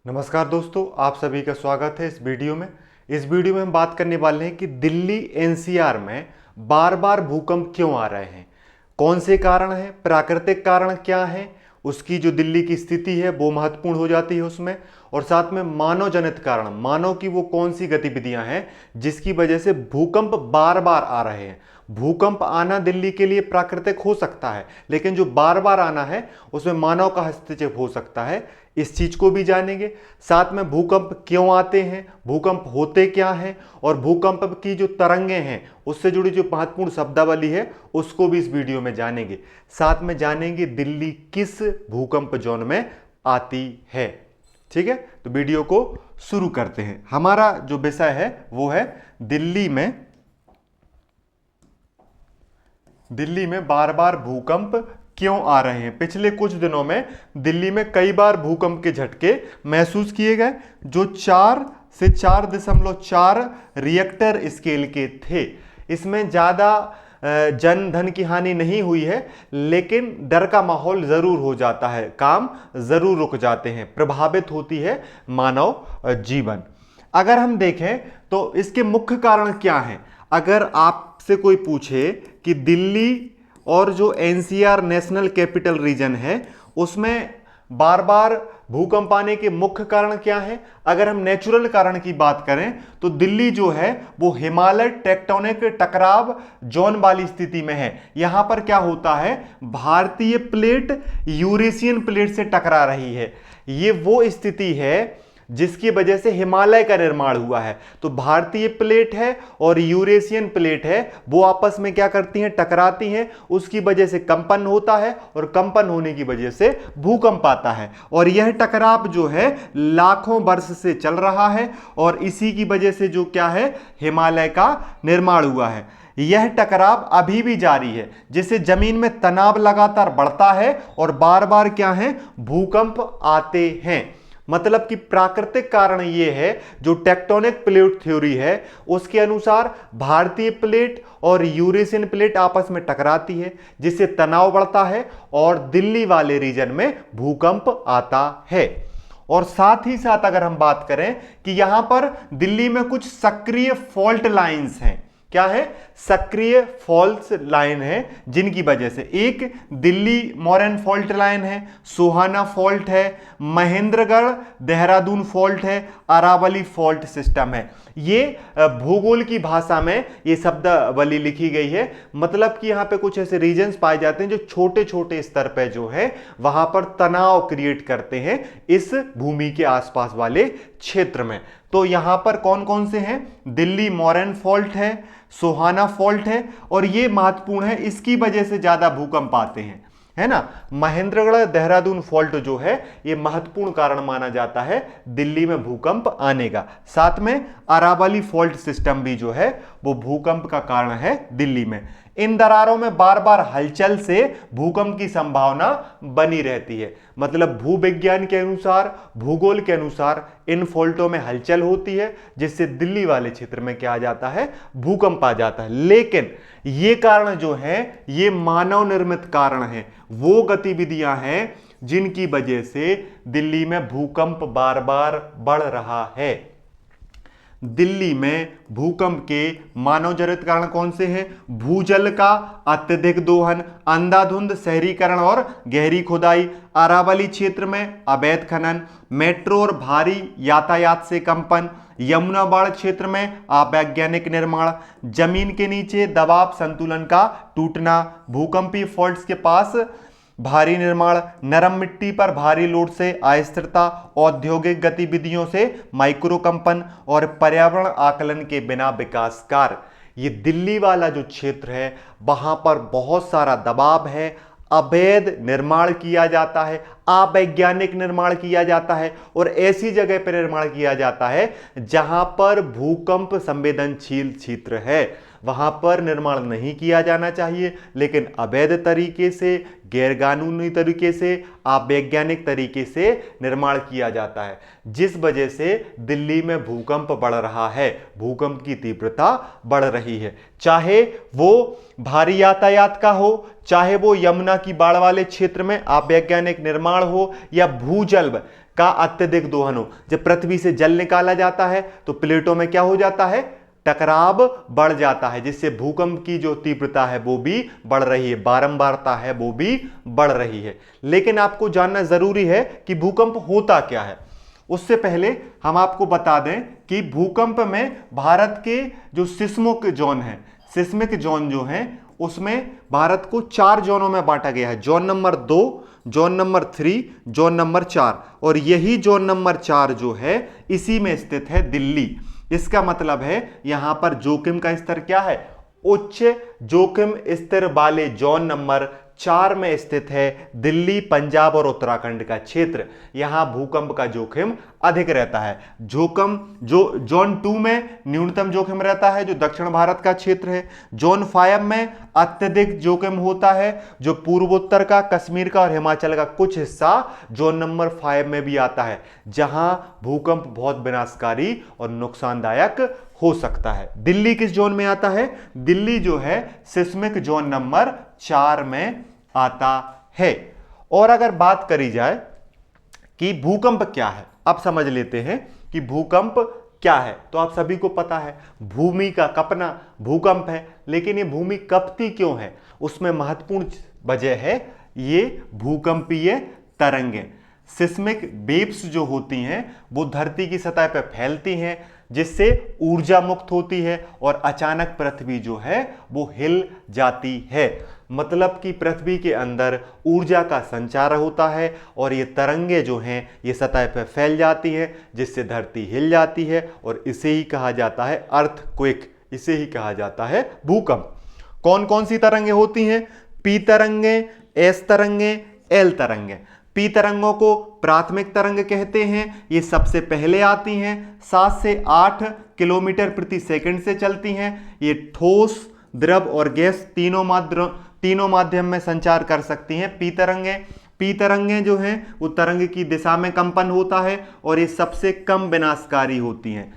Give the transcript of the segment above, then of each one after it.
नमस्कार दोस्तों, आप सभी का स्वागत है इस वीडियो में। इस वीडियो में हम बात करने वाले हैं कि दिल्ली एनसीआर में बार बार भूकंप क्यों आ रहे हैं, कौन से कारण हैं, प्राकृतिक कारण क्या हैं, उसकी जो दिल्ली की स्थिति है वो महत्वपूर्ण हो जाती है उसमें, और साथ में मानव जनित कारण, मानव की वो कौन सी गतिविधियां हैं जिसकी वजह से भूकंप बार बार आ रहे हैं। भूकंप आना दिल्ली के लिए प्राकृतिक हो सकता है, लेकिन जो बार बार आना है उसमें मानव का हस्तक्षेप हो सकता है। इस चीज को भी जानेंगे। साथ में भूकंप क्यों आते हैं, भूकंप होते क्या हैं, और भूकंप की जो तरंगें हैं उससे जुड़ी जो महत्वपूर्ण शब्दावली है उसको भी इस वीडियो में जानेंगे। साथ में जानेंगे दिल्ली किस भूकंप जोन में आती है। ठीक है, तो वीडियो को शुरू करते हैं। हमारा जो विषय है वो है दिल्ली में बार बार भूकंप क्यों आ रहे हैं। पिछले कुछ दिनों में दिल्ली में कई बार भूकंप के झटके महसूस किए गए जो 4 से 4.4 रिएक्टर स्केल के थे। इसमें ज़्यादा जन धन की हानि नहीं हुई है, लेकिन डर का माहौल ज़रूर हो जाता है, काम ज़रूर रुक जाते हैं, प्रभावित होती है मानव जीवन। अगर हम देखें तो इसके मुख्य कारण क्या हैं। अगर आपसे कोई पूछे कि दिल्ली और जो एनसीआर नेशनल कैपिटल रीजन है उसमें बार बार भूकंप आने के मुख्य कारण क्या है, अगर हम नेचुरल कारण की बात करें तो दिल्ली जो है वो हिमालय टेक्टोनिक टकराव जोन वाली स्थिति में है। यहां पर क्या होता है, भारतीय प्लेट यूरेशियन प्लेट से टकरा रही है। ये वो स्थिति है जिसकी वजह से हिमालय का निर्माण हुआ है। तो भारतीय प्लेट है और यूरेशियन प्लेट है, वो आपस में क्या करती हैं, टकराती हैं। उसकी वजह से कंपन होता है और कंपन होने की वजह से भूकंप आता है। और यह टकराव जो है लाखों वर्ष से चल रहा है और इसी की वजह से जो क्या है, हिमालय का निर्माण हुआ है। यह टकराव अभी भी जारी है, जिससे जमीन में तनाव लगातार बढ़ता है और बार बार क्या है, भूकंप आते हैं। मतलब कि प्राकृतिक कारण यह है, जो टेक्टोनिक प्लेट थ्योरी है उसके अनुसार भारतीय प्लेट और यूरेशियन प्लेट आपस में टकराती है, जिससे तनाव बढ़ता है और दिल्ली वाले रीजन में भूकंप आता है। और साथ ही साथ अगर हम बात करें कि यहां पर दिल्ली में कुछ सक्रिय फॉल्ट लाइंस हैं। क्या है, सक्रिय फॉल्ट लाइन है, जिनकी वजह से एक दिल्ली मोरन फॉल्ट लाइन है, सोहाना फॉल्ट है, महेंद्रगढ़ देहरादून फॉल्ट है, अरावली फॉल्ट सिस्टम है। ये भूगोल की भाषा में ये शब्दावली लिखी गई है। मतलब कि यहां पे कुछ ऐसे रीजन्स पाए जाते हैं जो छोटे छोटे स्तर पे जो है वहां पर तनाव क्रिएट करते हैं इस भूमि के आसपास वाले क्षेत्र में। तो यहां पर कौन कौन से हैं, दिल्ली मोरन फॉल्ट है, सोहाना फॉल्ट है, और ये महत्वपूर्ण है, इसकी वजह से ज्यादा भूकंप आते हैं, है ना। महेंद्रगढ़ देहरादून फॉल्ट जो है ये महत्वपूर्ण कारण माना जाता है दिल्ली में भूकंप आने का। साथ में अरावली फॉल्ट सिस्टम भी जो है वो भूकंप का कारण है दिल्ली में। इन दरारों में बार बार हलचल से भूकंप की संभावना बनी रहती है। मतलब भूविज्ञान के अनुसार, भूगोल के अनुसार इन फॉल्टों में हलचल होती है, जिससे दिल्ली वाले क्षेत्र में क्या आ जाता है, भूकंप आ जाता है। लेकिन ये कारण जो है ये मानव निर्मित कारण है, वो गतिविधियां हैं जिनकी वजह से दिल्ली में भूकंप बार बार बढ़ रहा है। दिल्ली में भूकंप के मानव जनित कारण कौन से हैं, भूजल का अत्यधिक दोहन, अंधाधुंध शहरीकरण और गहरी खुदाई, अरावली क्षेत्र में अवैध खनन, मेट्रो और भारी यातायात से कंपन, यमुना बाढ़ क्षेत्र में अवैज्ञानिक निर्माण, जमीन के नीचे दबाव संतुलन का टूटना, भूकंपीय फॉल्ट्स के पास भारी निर्माण, नरम मिट्टी पर भारी लोड से अस्थिरता, औद्योगिक गतिविधियों से माइक्रो कंपन और पर्यावरण आकलन के बिना विकास कार्य। ये दिल्ली वाला जो क्षेत्र है वहां पर बहुत सारा दबाव है, अवैध निर्माण किया जाता है, अवैज्ञानिक निर्माण किया जाता है, और ऐसी जगह पर निर्माण किया जाता है जहां पर भूकंप संवेदनशील क्षेत्र है। वहां पर निर्माण नहीं किया जाना चाहिए, लेकिन अवैध तरीके से, गैरकानूनी तरीके से, अवैज्ञानिक तरीके से निर्माण किया जाता है, जिस वजह से दिल्ली में भूकंप बढ़ रहा है, भूकंप की तीव्रता बढ़ रही है। चाहे वो भारी यातायात का हो, चाहे वो यमुना की बाढ़ वाले क्षेत्र में अवैज्ञानिक निर्माण हो, या भूजल का अत्यधिक दोहन हो। जब पृथ्वी से जल निकाला जाता है तो प्लेटों में क्या हो जाता है, टकराव बढ़ जाता है, जिससे भूकंप की जो तीव्रता है वो भी बढ़ रही है, बारंबारता है वो भी बढ़ रही है। लेकिन आपको जानना जरूरी है कि भूकंप होता क्या है। उससे पहले हम आपको बता दें कि भूकंप में भारत के जो सिस्मिक जोन है, सिस्मिक जोन जो है उसमें भारत को 4 जोनों में बांटा गया है। Zone number 2, zone number 3, zone number 4, और यही जोन नंबर 4 जो है इसी में स्थित है दिल्ली। इसका मतलब है यहां पर जोखिम का स्तर क्या है, उच्च जोखिम स्तर वाले जोन नंबर 4 में स्थित है दिल्ली, पंजाब और उत्तराखंड का क्षेत्र। यहां भूकंप का जोखिम अधिक रहता है। जोखिम जो जोन 2 में न्यूनतम जोखिम रहता है, जो दक्षिण भारत का क्षेत्र है। जोन 5 में अत्यधिक जोखिम होता है, जो पूर्वोत्तर का, कश्मीर का और हिमाचल का कुछ हिस्सा जोन नंबर 5 में भी आता है, जहां भूकंप बहुत विनाशकारी और नुकसानदायक हो सकता है। दिल्ली किस जोन में आता है, दिल्ली जो है सिस्मिक जोन नंबर 4 में आता है। और अगर बात करी जाए कि भूकंप क्या है, अब समझ लेते हैं कि भूकंप क्या है। तो आप सभी को पता है भूमि का कंपना भूकंप है, लेकिन ये भूमि कंपती क्यों है, उसमें महत्वपूर्ण वजह है ये भूकंपीय तरंगें। सिस्मिक वेव्स जो होती हैं वो धरती की सतह पर फैलती हैं, जिससे ऊर्जा मुक्त होती है और अचानक पृथ्वी जो है वो हिल जाती है। मतलब कि पृथ्वी के अंदर ऊर्जा का संचार होता है और ये तरंगे जो हैं ये सतह पर फैल जाती हैं, जिससे धरती हिल जाती है, और इसे ही कहा जाता है अर्थक्वेक, इसे ही कहा जाता है भूकंप। कौन कौन सी तरंगे होती हैं, पी तरंगे, एस तरंगे, एल तरंगे। पी तरंगों को प्राथमिक तरंग कहते हैं, ये सबसे पहले आती हैं, 7 से 8 किलोमीटर प्रति सेकंड से चलती हैं। ये ठोस, द्रव और गैस तीनों माध्यम में संचार कर सकती हैं। पी तरंगें जो हैं वो तरंग की दिशा में कंपन होता है और ये सबसे कम विनाशकारी होती हैं।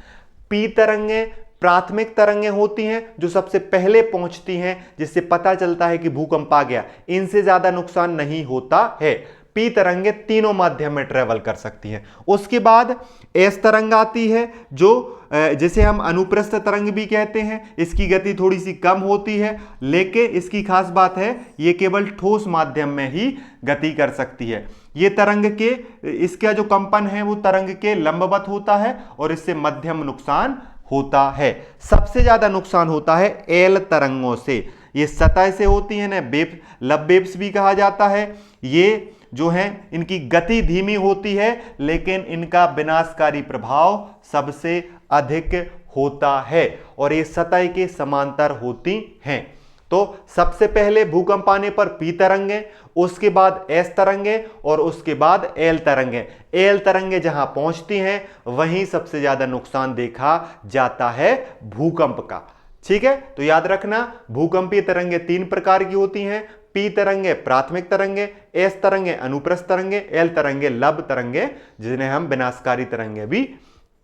पी तरंगें प्राथमिक तरंगें होती हैं जो सबसे पहले पहुंचती हैं, जिससे पता चलता है कि भूकंप आ गया, इनसे ज्यादा नुकसान नहीं होता है। पी तरंगें तीनों माध्यम में ट्रेवल कर सकती हैं। उसके बाद एस तरंग आती है, जो जिसे हम अनुप्रस्थ तरंग भी कहते हैं। इसकी गति थोड़ी सी कम होती है, लेकिन इसकी खास बात है ये केवल ठोस माध्यम में ही गति कर सकती है। ये तरंग के, इसका जो कंपन है वो तरंग के लंबवत होता है और इससे मध्यम नुकसान होता है। सबसे ज्यादा नुकसान होता है एल तरंगों से। ये सतह से होती है ना, लब वेव्स भी कहा जाता है। ये जो है इनकी गति धीमी होती है, लेकिन इनका विनाशकारी प्रभाव सबसे अधिक होता है और ये सतह के समांतर होती हैं। तो सबसे पहले भूकंप आने पर पी तरंगे, उसके बाद एस तरंगे और उसके बाद एल तरंगे। एल तरंगे जहां पहुंचती हैं वहीं सबसे ज्यादा नुकसान देखा जाता है भूकंप का। ठीक है, तो याद रखना भूकंपीय तरंगे 3 प्रकार की होती हैं। पी तरंगे प्राथमिक तरंगे, एस तरंगे अनुप्रस्थ तरंगे, एल तरंगे लब तरंगे, जिन्हें हम विनाशकारी तरंगे भी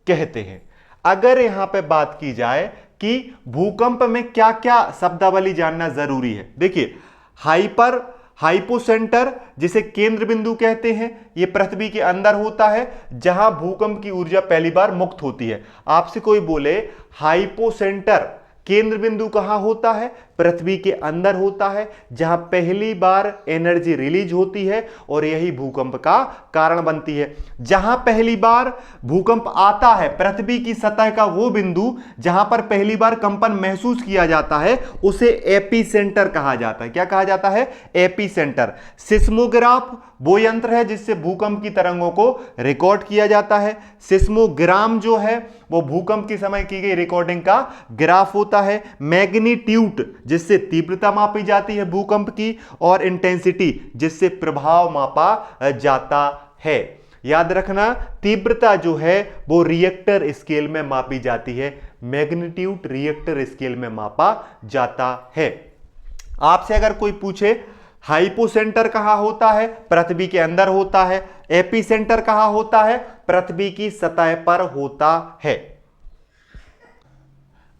कहते हैं। अगर यहां पे बात की जाए कि भूकंप में क्या क्या शब्दावली जानना जरूरी है, देखिए हाइपोसेंटर जिसे केंद्र बिंदु कहते हैं, यह पृथ्वी के अंदर होता है जहां भूकंप की ऊर्जा पहली बार मुक्त होती है। आपसे कोई बोले हाइपोसेंटर केंद्र बिंदु कहां होता है, पृथ्वी के अंदर होता है जहां पहली बार एनर्जी रिलीज होती है और यही भूकंप का कारण बनती है। जहां पहली बार भूकंप आता है, पृथ्वी की सतह का वो बिंदु जहां पर पहली बार कंपन महसूस किया जाता है, उसे एपीसेंटर कहा जाता है। क्या कहा जाता है, एपीसेंटर। सिस्मोग्राफ वो यंत्र है जिससे भूकंप की तरंगों को रिकॉर्ड किया जाता है। सिस्मोग्राम जो है वो भूकंप के समय की गई रिकॉर्डिंग का ग्राफ होता है। मैग्नीट्यूड जिससे तीव्रता मापी जाती है भूकंप की, और इंटेंसिटी जिससे प्रभाव मापा जाता है। याद रखना तीव्रता जो है वो रिएक्टर स्केल में मापी जाती है, मैग्नीट्यूड रिएक्टर स्केल में मापा जाता है। आपसे अगर कोई पूछे हाइपोसेंटर कहां होता है, पृथ्वी के अंदर होता है। एपीसेंटर कहां होता है, पृथ्वी की सतह पर होता है।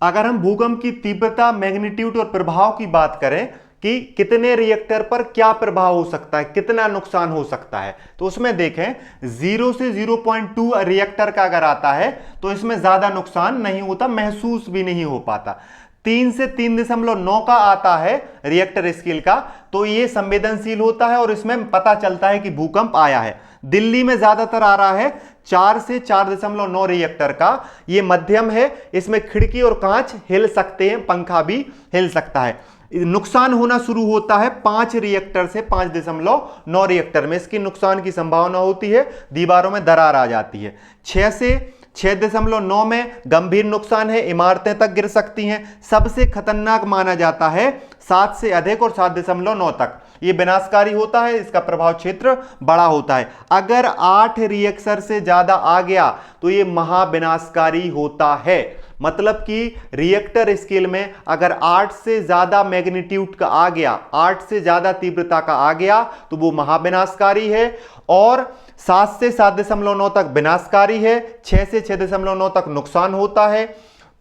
अगर हम भूकंप की तीव्रता, मैग्नीट्यूड और प्रभाव की बात करें कि कितने रिएक्टर पर क्या प्रभाव हो सकता है, कितना नुकसान हो सकता है। तो उसमें देखें 0 से 0.2 रिएक्टर का अगर आता है तो इसमें ज्यादा नुकसान नहीं होता, महसूस भी नहीं हो पाता। 3 से 3.9 का आता है रिएक्टर स्केल का, तो ये संवेदनशील होता है और इसमें पता चलता है कि भूकंप आया है। दिल्ली में ज्यादातर आ रहा है 4 से 4.9 रिएक्टर का, ये मध्यम है, इसमें खिड़की और कांच हिल सकते हैं, पंखा भी हिल सकता है। नुकसान होना शुरू होता है 5 रिएक्टर से 5.9 रिएक्टर में, इसकी नुकसान की संभावना होती है, दीवारों में दरार आ जाती है। 6 से 6.9 में गंभीर नुकसान है, इमारतें तक गिर सकती हैं। सबसे खतरनाक माना जाता है 7 से अधिक और 7.9 तक, ये विनाशकारी होता है, इसका प्रभाव क्षेत्र बड़ा होता है। अगर 8 रिएक्टर से ज्यादा आ गया तो ये महाविनाशकारी होता है। मतलब कि रिएक्टर स्केल में अगर 8 से ज्यादा मैग्नीट्यूड का आ गया, 8 से ज्यादा तीव्रता का आ गया तो वो महाविनाशकारी है, और 7 से 7.9 तक विनाशकारी है, 6 से 6.9 तक नुकसान होता है,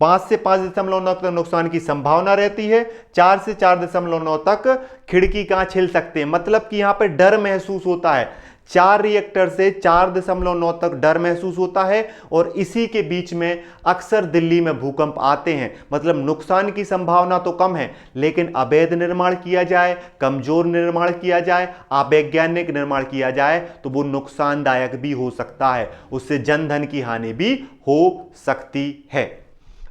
5 से 5.9 तक नुकसान की संभावना रहती है, 4 से 4.9 तक खिड़की कांच हिल सकते हैं। मतलब कि यहां पर डर महसूस होता है, 4 रिएक्टर से 4.9 तक डर महसूस होता है, और इसी के बीच में अक्सर दिल्ली में भूकंप आते हैं। मतलब नुकसान की संभावना तो कम है, लेकिन अवैध निर्माण किया जाए, कमजोर निर्माण किया जाए, अवैज्ञानिक निर्माण किया जाए तो वो नुकसानदायक भी हो सकता है, उससे जन धन की हानि भी हो सकती है।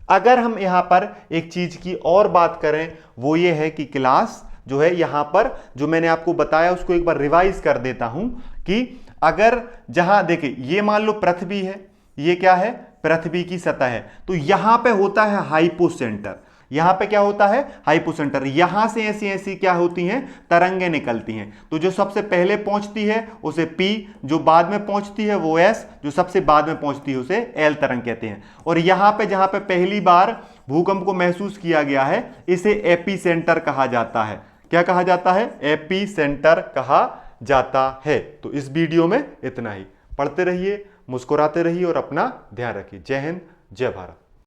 अगर हम यहां पर एक चीज की और बात करें, वो ये है कि क्लास जो है यहां पर जो मैंने आपको बताया उसको एक बार रिवाइज कर देता हूं कि अगर जहां देखिए ये मान लो पृथ्वी है, ये क्या है, पृथ्वी की सतह है, तो यहां पे होता है हाइपोसेंटर, यहां पे क्या होता है, हाइपोसेंटर। यहां से ऐसी ऐसी क्या होती हैं, तरंगें निकलती हैं। तो जो सबसे पहले पहुंचती है उसे P, जो बाद में पहुंचती है वो S, जो सबसे बाद में पहुंचती है उसे L तरंग कहते हैं। और यहां पे जहां पे पहली बार भूकंप को महसूस किया गया है इसे एपी सेंटर कहा जाता है। क्या कहा जाता है, एपी सेंटर कहा जाता है। तो इस वीडियो में इतना ही। पढ़ते रहिए, मुस्कुराते रहिए और अपना ध्यान रखिए। जय हिंद, जय भारत।